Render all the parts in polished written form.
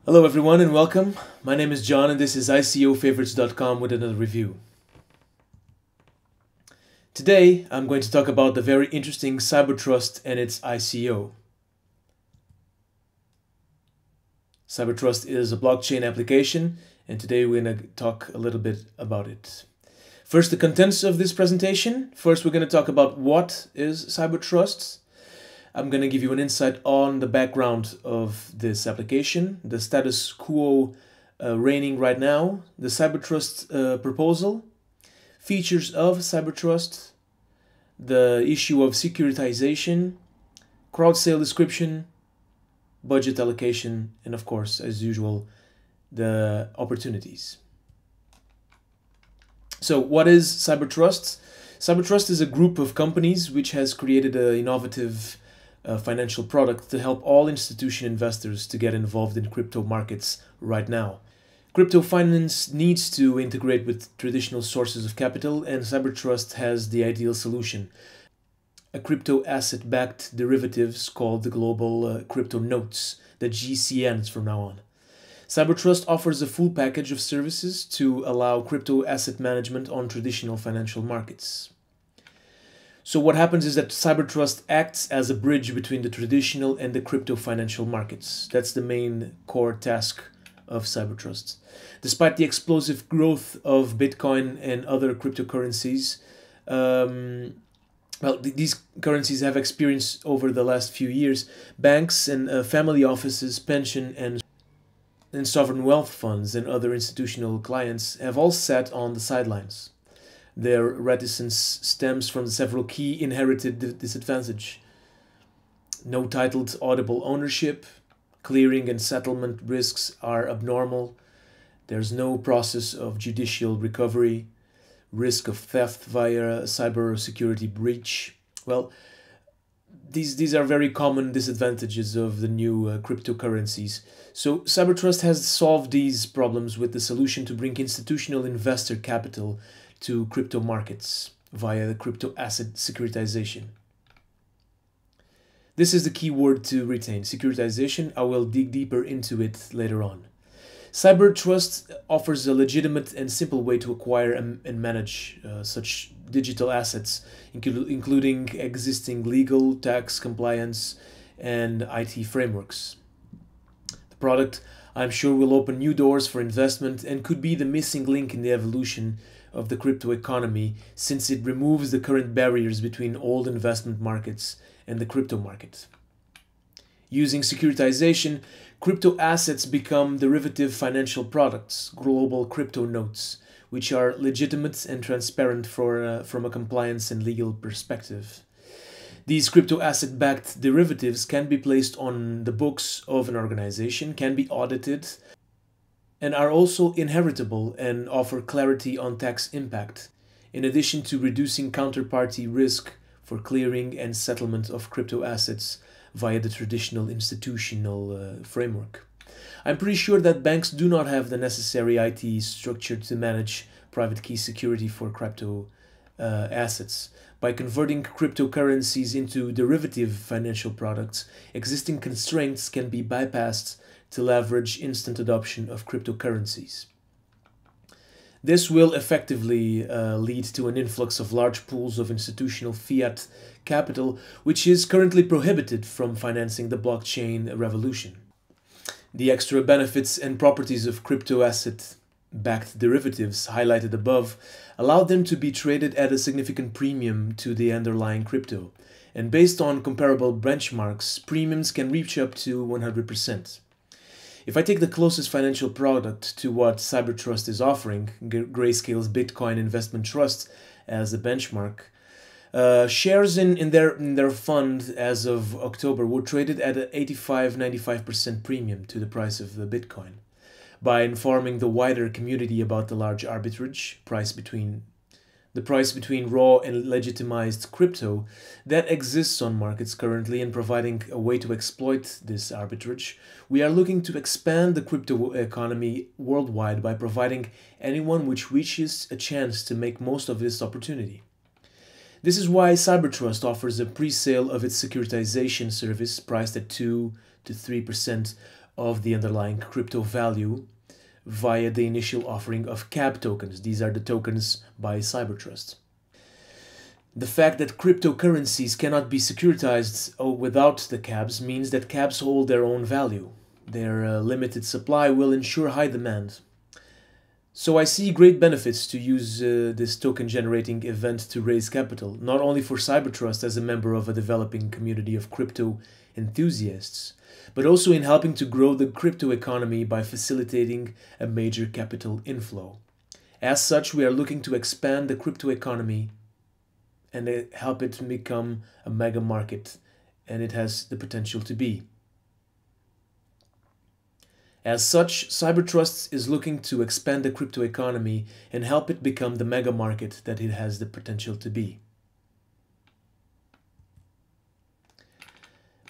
Hello everyone and welcome. My name is John and this is ICOfavorites.com with another review. Today I'm going to talk about the very interesting Cybertrust and its ICO. Cybertrust is a blockchain application and today we're going to talk a little bit about it. First, the contents of this presentation. First, we're going to talk about what is Cybertrust. I'm going to give you an insight on the background of this application, the status quo reigning right now, the Cybertrust proposal, features of Cybertrust, the issue of securitization, crowd sale description, budget allocation, and of course, as usual, the opportunities. So what is Cybertrust? Cybertrust is a group of companies which has created an innovative financial product to help all institutional investors to get involved in crypto markets right now. Crypto finance needs to integrate with traditional sources of capital, and Cybertrust has the ideal solution. A crypto asset-backed derivatives called the global crypto notes, the GCNs from now on. Cybertrust offers a full package of services to allow crypto asset management on traditional financial markets. So what happens is that Cybertrust acts as a bridge between the traditional and the crypto financial markets. That's the main core task of Cybertrust. Despite the explosive growth of Bitcoin and other cryptocurrencies, these currencies have experienced over the last few years, banks and family offices, pension and sovereign wealth funds and other institutional clients have all sat on the sidelines. Their reticence stems from several key inherited disadvantages. No titled audible ownership, clearing and settlement risks are abnormal, there's no process of judicial recovery, risk of theft via cybersecurity breach. Well, these are very common disadvantages of the new cryptocurrencies. So Cybertrust has solved these problems with the solution to bring institutional investor capital to crypto markets via the crypto asset securitization. This is the key word to retain, securitization. I will dig deeper into it later on. Cybertrust offers a legitimate and simple way to acquire and manage such digital assets, including existing legal, tax, compliance, and IT frameworks. The product, I'm sure, will open new doors for investment and could be the missing link in the evolution of the crypto economy, since it removes the current barriers between old investment markets and the crypto market. Using securitization, crypto assets become derivative financial products, global crypto notes, which are legitimate and transparent from a compliance and legal perspective. These crypto asset-backed derivatives can be placed on the books of an organization, can be audited, and are also inheritable and offer clarity on tax impact, in addition to reducing counterparty risk for clearing and settlement of crypto assets via the traditional institutional framework. I'm pretty sure that banks do not have the necessary IT structure to manage private key security for crypto assets. By converting cryptocurrencies into derivative financial products, existing constraints can be bypassed to leverage instant adoption of cryptocurrencies. This will effectively lead to an influx of large pools of institutional fiat capital, which is currently prohibited from financing the blockchain revolution. The extra benefits and properties of crypto asset-backed derivatives highlighted above allow them to be traded at a significant premium to the underlying crypto, and based on comparable benchmarks, premiums can reach up to 100%. If I take the closest financial product to what Cybertrust is offering, Grayscale's Bitcoin Investment Trust, as a benchmark, shares in their fund as of October were traded at an 85-95% premium to the price of the Bitcoin. By informing the wider community about the large arbitrage the price between raw and legitimized crypto that exists on markets currently, and providing a way to exploit this arbitrage, we are looking to expand the crypto economy worldwide by providing anyone which wishes a chance to make most of this opportunity. This is why Cybertrust offers a pre-sale of its securitization service priced at 2 to 3% of the underlying crypto value via the initial offering of CAB tokens. These are the tokens by Cybertrust. The fact that cryptocurrencies cannot be securitized without the CABs means that CABs hold their own value. Their limited supply will ensure high demand. So I see great benefits to use this token generating event to raise capital, not only for Cybertrust as a member of a developing community of crypto enthusiasts, but also in helping to grow the crypto economy by facilitating a major capital inflow. As such, we are looking to expand the crypto economy and help it become a mega market, and it has the potential to be. As such, Cybertrust is looking to expand the crypto economy and help it become the mega market that it has the potential to be.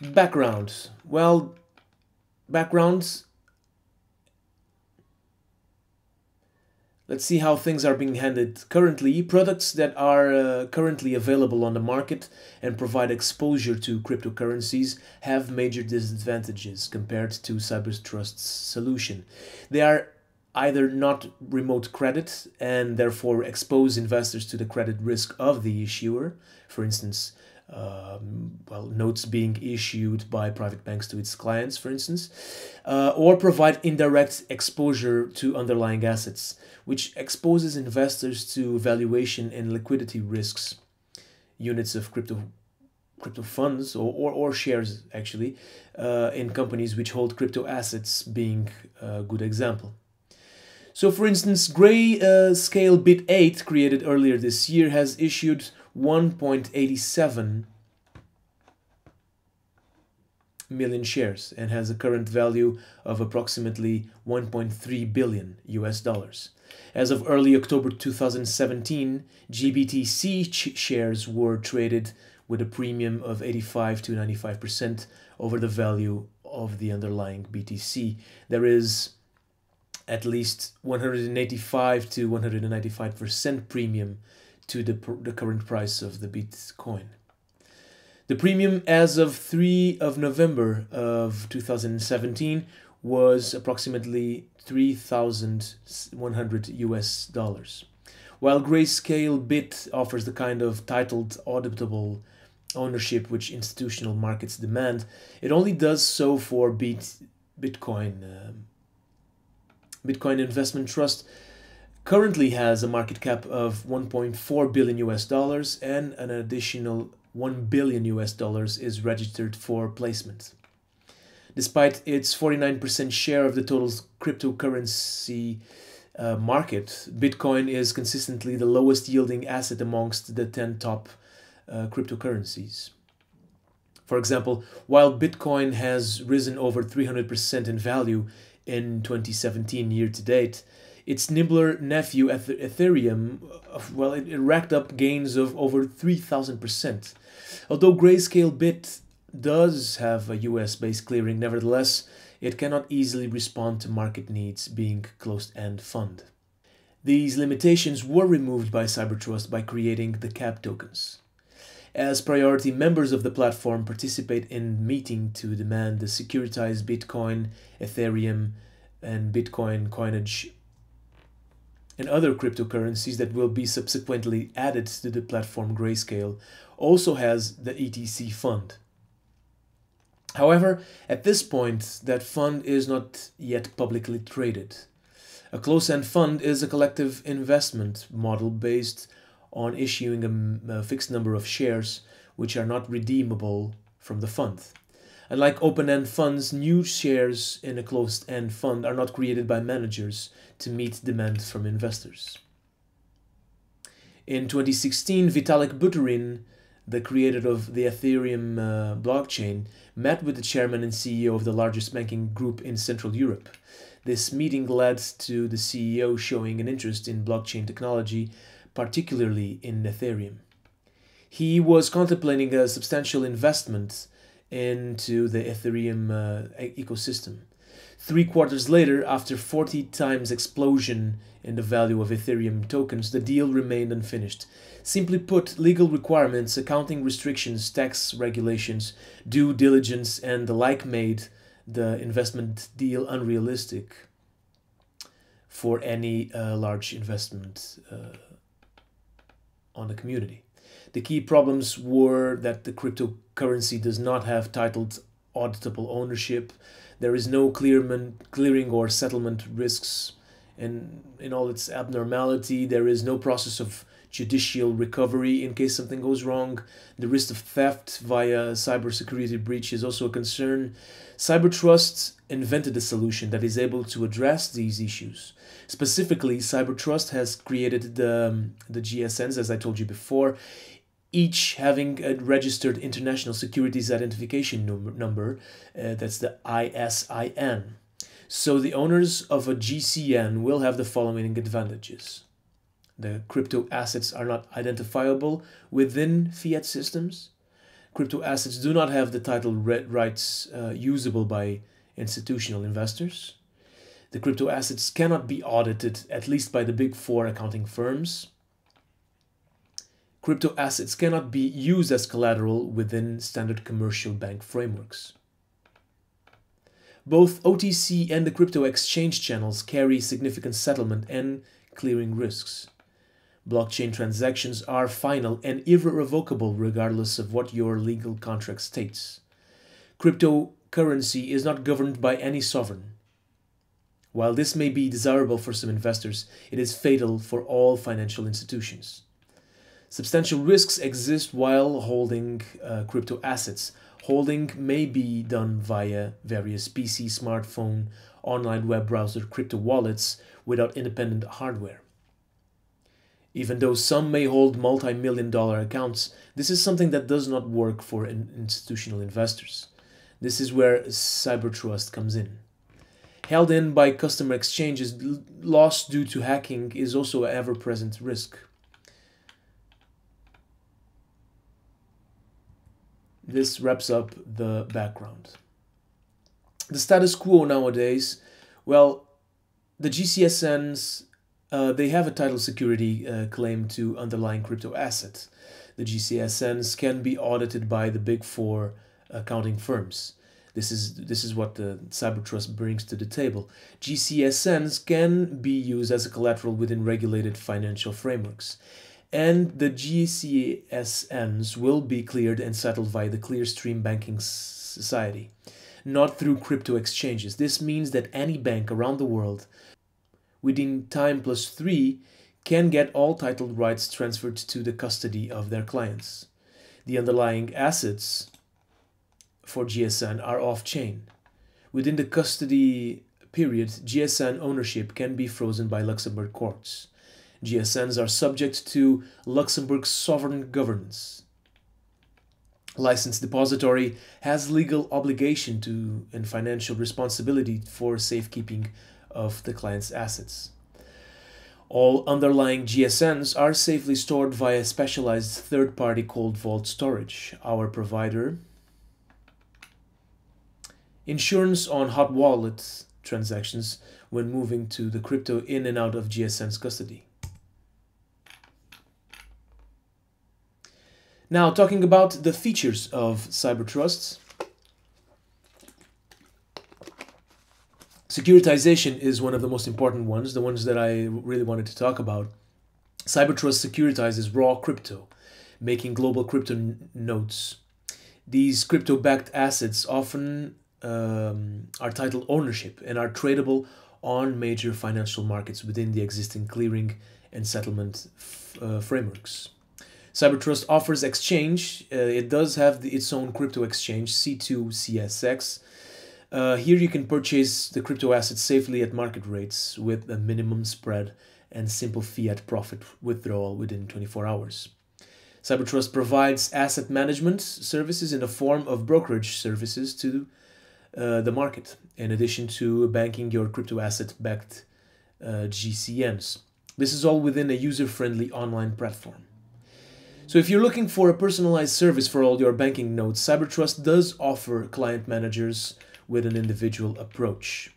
Background. Well, background. Let's see how things are being handled currently. Products that are currently available on the market and provide exposure to cryptocurrencies have major disadvantages compared to Cybertrust's solution. They are either not remote credit and therefore expose investors to the credit risk of the issuer. For instance, notes being issued by private banks to its clients, for instance, or provide indirect exposure to underlying assets, which exposes investors to valuation and liquidity risks. Units of crypto funds or shares, actually, in companies which hold crypto assets being a good example. So, for instance, Grayscale Bit 8, created earlier this year, has issued 1.87 million shares and has a current value of approximately 1.3 billion US dollars. As of early October 2017, GBTC shares were traded with a premium of 85 to 95% over the value of the underlying BTC. There is at least 185 to 195% premium to the current price of the Bitcoin. The premium as of 3 of November of 2017 was approximately 3,100 US dollars. While Grayscale Bit offers the kind of titled auditable ownership which institutional markets demand, it only does so for Bitcoin. Bitcoin Investment Trust currently has a market cap of 1.4 billion US dollars, and an additional 1 billion US dollars is registered for placement. Despite its 49% share of the total cryptocurrency market, Bitcoin is consistently the lowest yielding asset amongst the 10 top cryptocurrencies. For example, while Bitcoin has risen over 300% in value in 2017 year to date, its nimbler nephew Ethereum, it racked up gains of over 3,000%. Although Grayscale Bit does have a US-based clearing, nevertheless, it cannot easily respond to market needs, being closed-end fund. These limitations were removed by Cybertrust by creating the CAB tokens. As priority members of the platform participate in meeting to demand the securitized Bitcoin, Ethereum, and Bitcoin coinage and other cryptocurrencies that will be subsequently added to the platform. Grayscale also has the ETC fund. However, at this point, that fund is not yet publicly traded. A closed-end fund is a collective investment model based on issuing a fixed number of shares which are not redeemable from the fund. Unlike open-end funds, new shares in a closed-end fund are not created by managers to meet demand from investors. In 2016, Vitalik Buterin, the creator of the Ethereum blockchain, met with the chairman and CEO of the largest banking group in Central Europe. This meeting led to the CEO showing an interest in blockchain technology, particularly in Ethereum. He was contemplating a substantial investment into the Ethereum ecosystem. 3 quarters later, after 40 times explosion in the value of Ethereum tokens, the deal remained unfinished. Simply put, legal requirements, accounting restrictions, tax regulations, due diligence, and the like made the investment deal unrealistic for any large investment on the community. The key problems were that the cryptocurrency does not have titled auditable ownership. There is no clearing or settlement risks, and in all its abnormality, there is no process of judicial recovery in case something goes wrong. The risk of theft via cybersecurity breach is also a concern. Cybertrust invented a solution that is able to address these issues. Specifically, Cybertrust has created the GSNs, as I told you before, each having a registered International Securities Identification number, that's the ISIN. So the owners of a GCN will have the following advantages. The crypto assets are not identifiable within fiat systems. Crypto assets do not have the title rights usable by institutional investors. The crypto assets cannot be audited, at least by the big four accounting firms. Crypto assets cannot be used as collateral within standard commercial bank frameworks. Both OTC and the crypto exchange channels carry significant settlement and clearing risks. Blockchain transactions are final and irrevocable regardless of what your legal contract states. Cryptocurrency is not governed by any sovereign. While this may be desirable for some investors, it is fatal for all financial institutions. Substantial risks exist while holding crypto assets. Holding may be done via various PC, smartphone, online web browser, crypto wallets without independent hardware. Even though some may hold multi-million-dollar accounts, this is something that does not work for institutional investors. This is where Cybertrust comes in. Held in by customer exchanges, loss due to hacking is also an ever-present risk. This wraps up the background. The status quo nowadays, well, the GCSNs, they have a title security claim to underlying crypto asset. The GCSNs can be audited by the big four accounting firms. This is what the Cybertrust brings to the table. GCSNs can be used as a collateral within regulated financial frameworks. And the GCSNs will be cleared and settled via the Clearstream Banking Society, not through crypto exchanges. This means that any bank around the world within time plus 3 can get all titled rights transferred to the custody of their clients. The underlying assets for GSN are off-chain. Within the custody period, GSN ownership can be frozen by Luxembourg courts. GSNs are subject to Luxembourg's sovereign governance. Licensed depository has legal obligation to and financial responsibility for safekeeping of the client's assets. All underlying GSNs are safely stored via specialized third-party cold vault storage. Our provider. Insurance on hot wallet transactions when moving to the crypto in and out of GSN's custody. Now, talking about the features of Cybertrust. Securitization is one of the most important ones, the ones that I really wanted to talk about. Cybertrust securitizes raw crypto, making global crypto notes. These crypto-backed assets often are titled ownership and are tradable on major financial markets within the existing clearing and settlement frameworks. Cybertrust offers exchange. It does have its own crypto exchange, C2CSX. Here you can purchase the crypto assets safely at market rates with a minimum spread and simple fiat profit withdrawal within 24 hours. Cybertrust provides asset management services in the form of brokerage services to the market, in addition to banking your crypto asset-backed GCNs. This is all within a user-friendly online platform. So if you're looking for a personalized service for all your banking nodes, Cybertrust does offer client managers with an individual approach.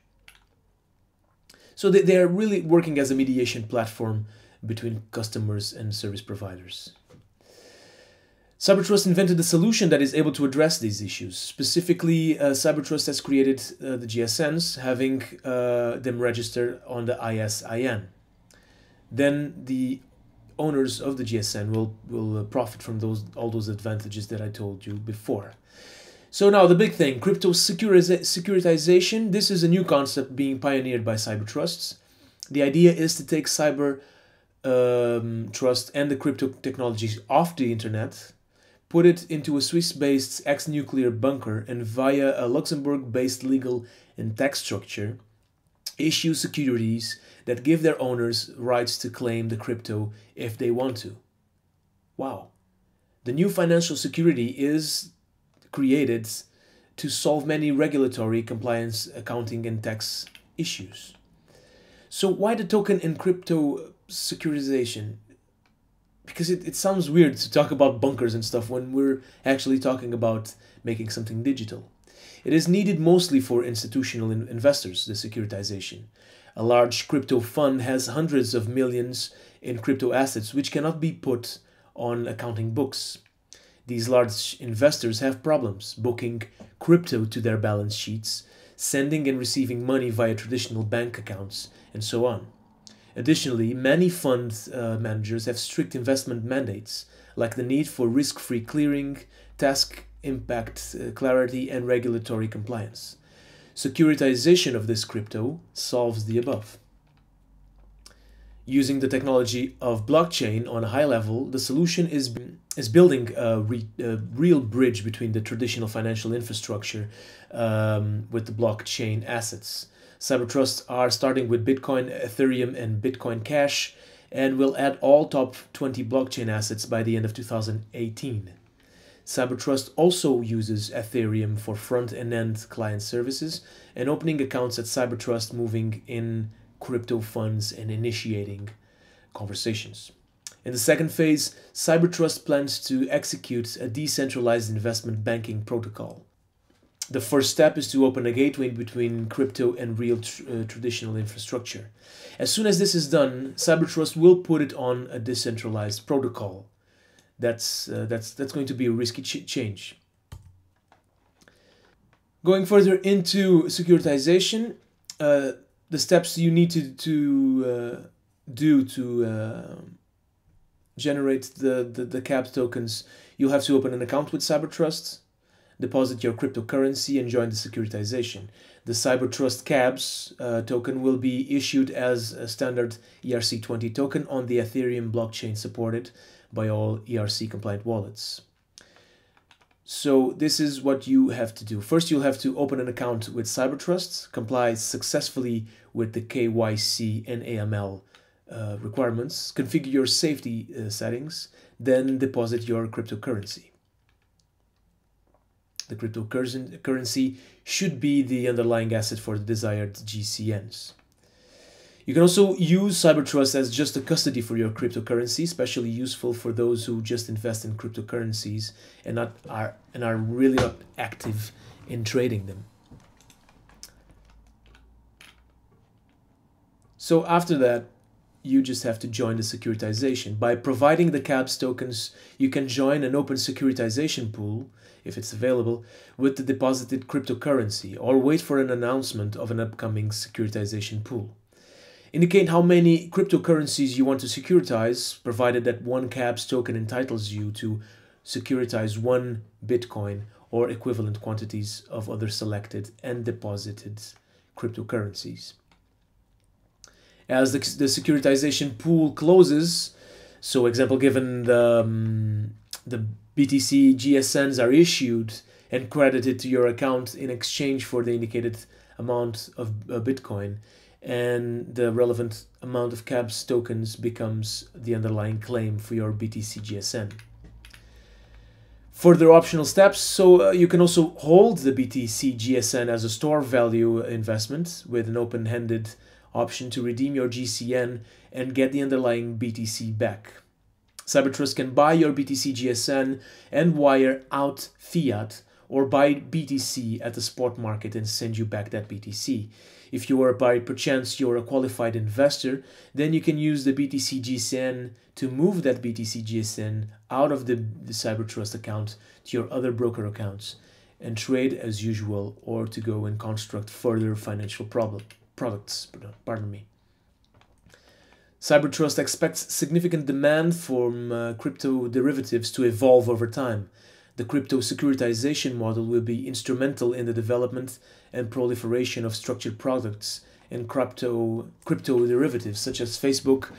So they are really working as a mediation platform between customers and service providers. Cybertrust invented a solution that is able to address these issues. Specifically, Cybertrust has created the GSNs, having them registered on the ISIN. Then the owners of the GSN will profit from all those advantages that I told you before. So now the big thing, crypto securitization. This is a new concept being pioneered by Cybertrusts. The idea is to take Cybertrust and the crypto technologies off the internet, put it into a Swiss-based ex-nuclear bunker, and via a Luxembourg-based legal and tax structure, issue securities that give their owners rights to claim the crypto if they want to. Wow. The new financial security is created to solve many regulatory, compliance, accounting, and tax issues. So why the token and crypto securitization? Because it sounds weird to talk about bunkers and stuff when we're actually talking about making something digital. It is needed mostly for institutional investors, the securitization. A large crypto fund has hundreds of millions in crypto assets which cannot be put on accounting books. These large investors have problems booking crypto to their balance sheets, sending and receiving money via traditional bank accounts, and so on. Additionally, many fund managers have strict investment mandates, like the need for risk-free clearing, task impact clarity, and regulatory compliance. Securitization of this crypto solves the above. Using the technology of blockchain on a high level, the solution is building a real bridge between the traditional financial infrastructure with the blockchain assets. Cybertrusts are starting with Bitcoin, Ethereum, and Bitcoin Cash, and will add all top 20 blockchain assets by the end of 2018. Cybertrust also uses Ethereum for front and end client services and opening accounts at Cybertrust, moving in crypto funds, and initiating conversations. In the second phase, Cybertrust plans to execute a decentralized investment banking protocol. The first step is to open a gateway between crypto and real traditional infrastructure. As soon as this is done, Cybertrust will put it on a decentralized protocol. That's going to be a risky change. Going further into securitization, the steps you need to do to generate the CABS tokens: you'll have to open an account with Cybertrust, deposit your cryptocurrency, and join the securitization. The Cybertrust CABS token will be issued as a standard ERC20 token on the Ethereum blockchain, supported by all ERC-compliant wallets. So this is what you have to do. First, you'll have to open an account with Cybertrust, comply successfully with the KYC and AML requirements, configure your safety settings, then deposit your cryptocurrency. The cryptocurrency should be the underlying asset for the desired GCNs. You can also use Cybertrust as just a custody for your cryptocurrency, especially useful for those who just invest in cryptocurrencies and are really not active in trading them. So after that, you just have to join the securitization. By providing the CABS tokens, you can join an open securitization pool, if it's available, with the deposited cryptocurrency, or wait for an announcement of an upcoming securitization pool. Indicate how many cryptocurrencies you want to securitize, provided that one CABS token entitles you to securitize 1 Bitcoin or equivalent quantities of other selected and deposited cryptocurrencies. As the securitization pool closes, so example given, the BTC GSNs are issued and credited to your account in exchange for the indicated amount of Bitcoin, and the relevant amount of CABS tokens becomes the underlying claim for your BTC GSN. Further optional steps: so you can also hold the BTC GSN as a store value investment with an open-ended option to redeem your GCN and get the underlying BTC back. Cybertrust can buy your BTC GSN and wire out fiat or buy BTC at the spot market and send you back that BTC. If you are by perchance you're a qualified investor, then you can use the BTC GSN to move that BTC GSN out of the Cybertrust account to your other broker accounts and trade as usual, or to go and construct further financial products. Pardon me. Cybertrust expects significant demand from crypto derivatives to evolve over time. The crypto securitization model will be instrumental in the development and proliferation of structured products and crypto derivatives, such as Facebook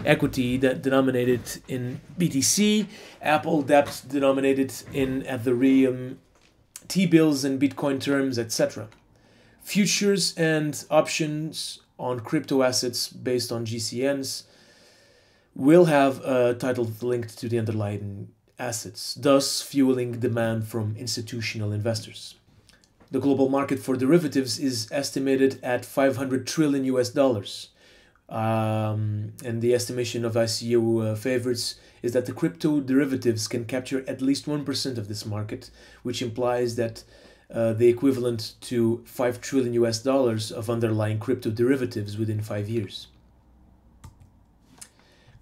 equity that denominated in BTC, Apple debt denominated in Ethereum, T-bills and Bitcoin terms, etc. Futures and options on crypto assets based on GCNs will have a title linked to the underlying assets, thus fueling demand from institutional investors. The global market for derivatives is estimated at $500 trillion US. And the estimation of ICO favorites is that the crypto derivatives can capture at least 1% of this market, which implies that the equivalent to $5 trillion US of underlying crypto derivatives within 5 years.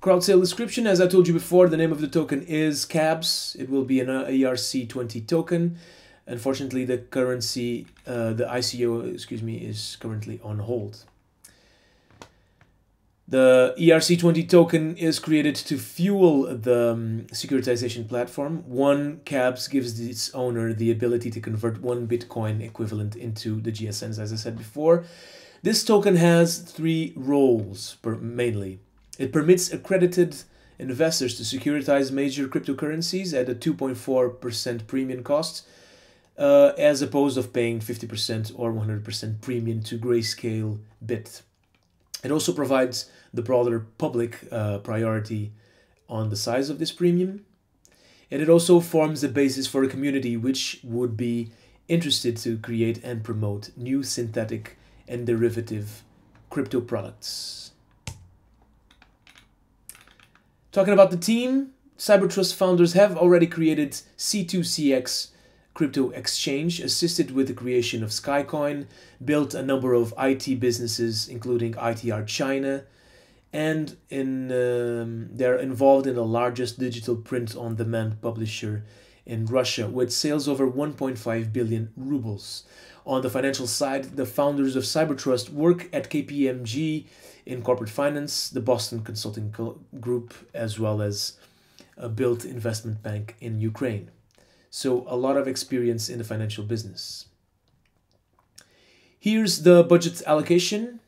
Crowd sale description, as I told you before, the name of the token is CABS. It will be an ERC20 token. Unfortunately, the currency, the ICO, is currently on hold. The ERC20 token is created to fuel the securitization platform. One CABS gives its owner the ability to convert one Bitcoin equivalent into the GSNs, as I said before. This token has three roles, mainly. It permits accredited investors to securitize major cryptocurrencies at a 2.4% premium cost, as opposed to paying 50% or 100% premium to Grayscale Bit. It also provides the broader public priority on the size of this premium. And it also forms the basis for a community which would be interested to create and promote new synthetic and derivative crypto products. Talking about the team, Cybertrust founders have already created C2CX crypto exchange, assisted with the creation of Skycoin, built a number of IT businesses, including ITR China, and they're involved in the largest digital print-on-demand publisher in Russia, with sales over 1.5 billion rubles. On the financial side, the founders of Cybertrust work at KPMG in corporate finance, the Boston Consulting Group, as well as a built investment bank in Ukraine. So a lot of experience in the financial business. Here's the budget allocation.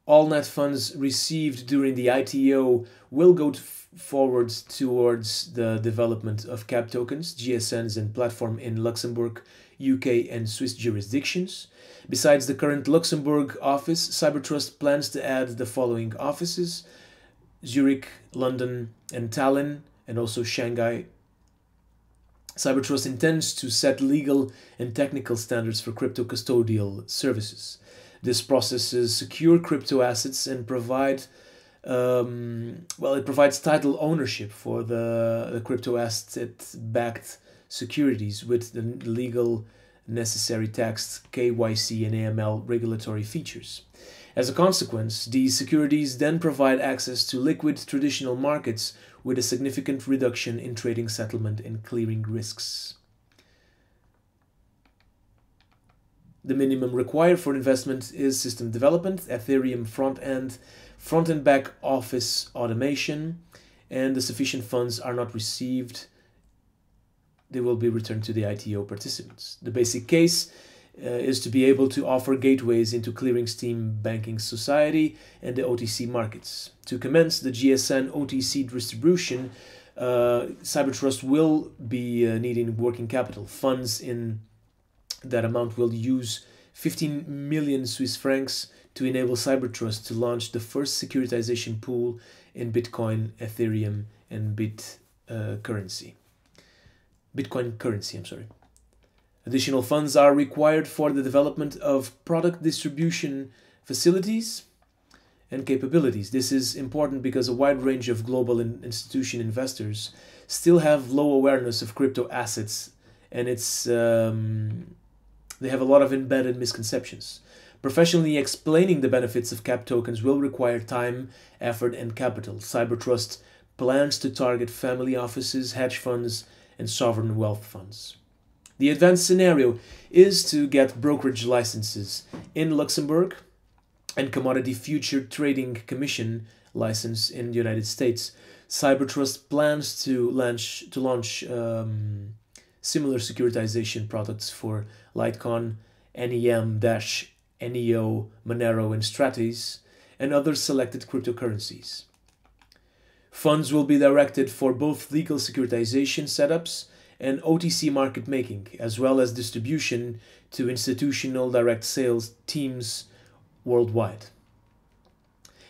All net funds received during the ITO will go forward towards the development of CAB tokens, GSNs, and platform in Luxembourg, UK, and Swiss jurisdictions. Besides the current Luxembourg office, Cybertrust plans to add the following offices: Zurich, London, and Tallinn, and also Shanghai. Cybertrust intends to set legal and technical standards for crypto custodial services. This processes secure crypto assets and provides title ownership for the crypto asset-backed securities with the legal necessary tax, KYC, and AML regulatory features. As a consequence, these securities then provide access to liquid traditional markets with a significant reduction in trading, settlement, and clearing risks. The minimum required for investment is system development, Ethereum front and back office automation, and the sufficient funds are not received. They will be returned to the ITO participants. The basic case is to be able to offer gateways into clearing steam banking society and the OTC markets. To commence the GSN OTC distribution, Cybertrust will be needing working capital. Funds in that amount will use 15 million Swiss francs to enable Cybertrust to launch the first securitization pool in Bitcoin, Ethereum, and Bitcoin currency. Additional funds are required for the development of product distribution facilities and capabilities. This is important because a wide range of global institution investors still have low awareness of crypto assets, and they have a lot of embedded misconceptions. Professionally explaining the benefits of cap tokens will require time, effort, and capital. Cybertrust plans to target family offices, hedge funds, and sovereign wealth funds. The advanced scenario is to get brokerage licenses in Luxembourg and Commodity Future Trading Commission license in the United States. Cybertrust plans to launch similar securitization products for Litecoin, NEM, Dash, NEO, Monero, and Stratis, and other selected cryptocurrencies. Funds will be directed for both legal securitization setups and OTC market making, as well as distribution to institutional direct sales teams worldwide.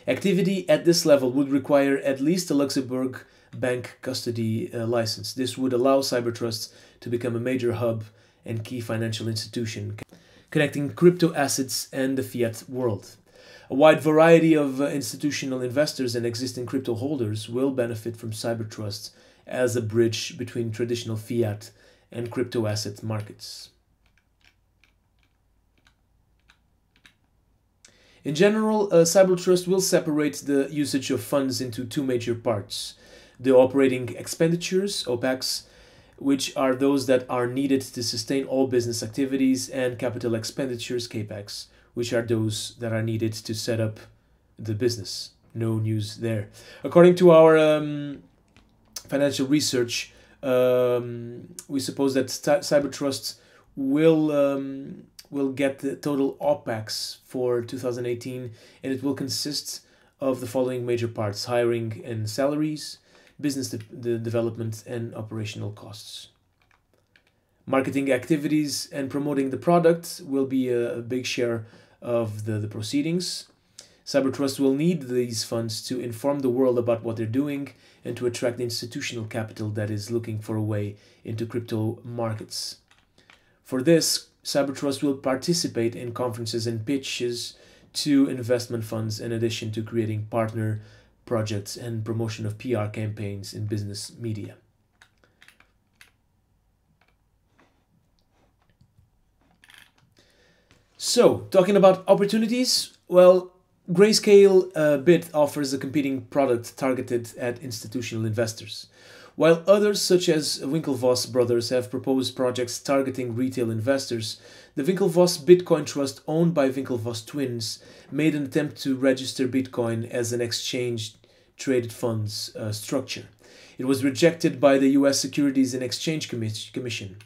Activity at this level would require at least a Luxembourg bank custody license. This would allow Cybertrust to become a major hub and key financial institution connecting crypto assets and the fiat world. A wide variety of institutional investors and existing crypto holders will benefit from Cybertrust as a bridge between traditional fiat and crypto asset markets. In general, Cybertrust will separate the usage of funds into two major parts: the operating expenditures, OPEX, which are those that are needed to sustain all business activities, and capital expenditures, CAPEX, which are those that are needed to set up the business. No news there. According to our financial research, we suppose that Cybertrust will get the total OPEX for 2018, and it will consist of the following major parts: hiring and salaries, business development, and operational costs. Marketing activities and promoting the product will be a big share of the proceedings. Cybertrust will need these funds to inform the world about what they're doing and to attract institutional capital that is looking for a way into crypto markets. For this, Cybertrust will participate in conferences and pitches to investment funds, in addition to creating partner projects and promotion of PR campaigns in business media. So, talking about opportunities, well, Grayscale Bit offers a competing product targeted at institutional investors, while others such as Winklevoss brothers have proposed projects targeting retail investors. The Winklevoss Bitcoin Trust, owned by Winklevoss twins, made an attempt to register Bitcoin as an exchange-traded funds structure. It was rejected by the US Securities and Exchange Commission.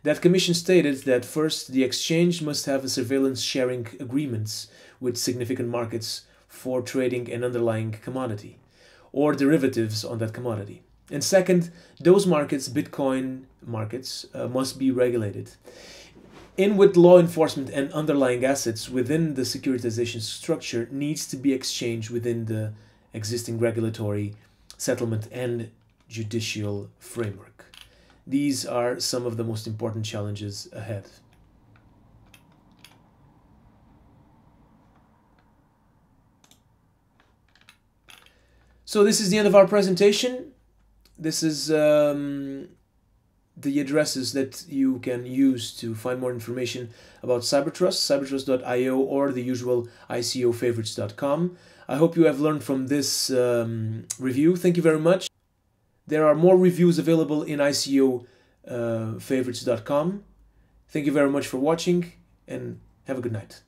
That commission stated that first, the exchange must have a surveillance sharing agreements with significant markets for trading an underlying commodity or derivatives on that commodity. And second, those markets, Bitcoin markets, must be regulated. In with law enforcement and underlying assets within the securitization structure needs to be exchanged within the existing regulatory, settlement, and judicial framework. These are some of the most important challenges ahead. So this is the end of our presentation. This is the addresses that you can use to find more information about Cybertrust, cybertrust.io, or the usual ICOfavorites.com. I hope you have learned from this review. Thank you very much. There are more reviews available in ICOfavorites.com. Thank you very much for watching, and have a good night.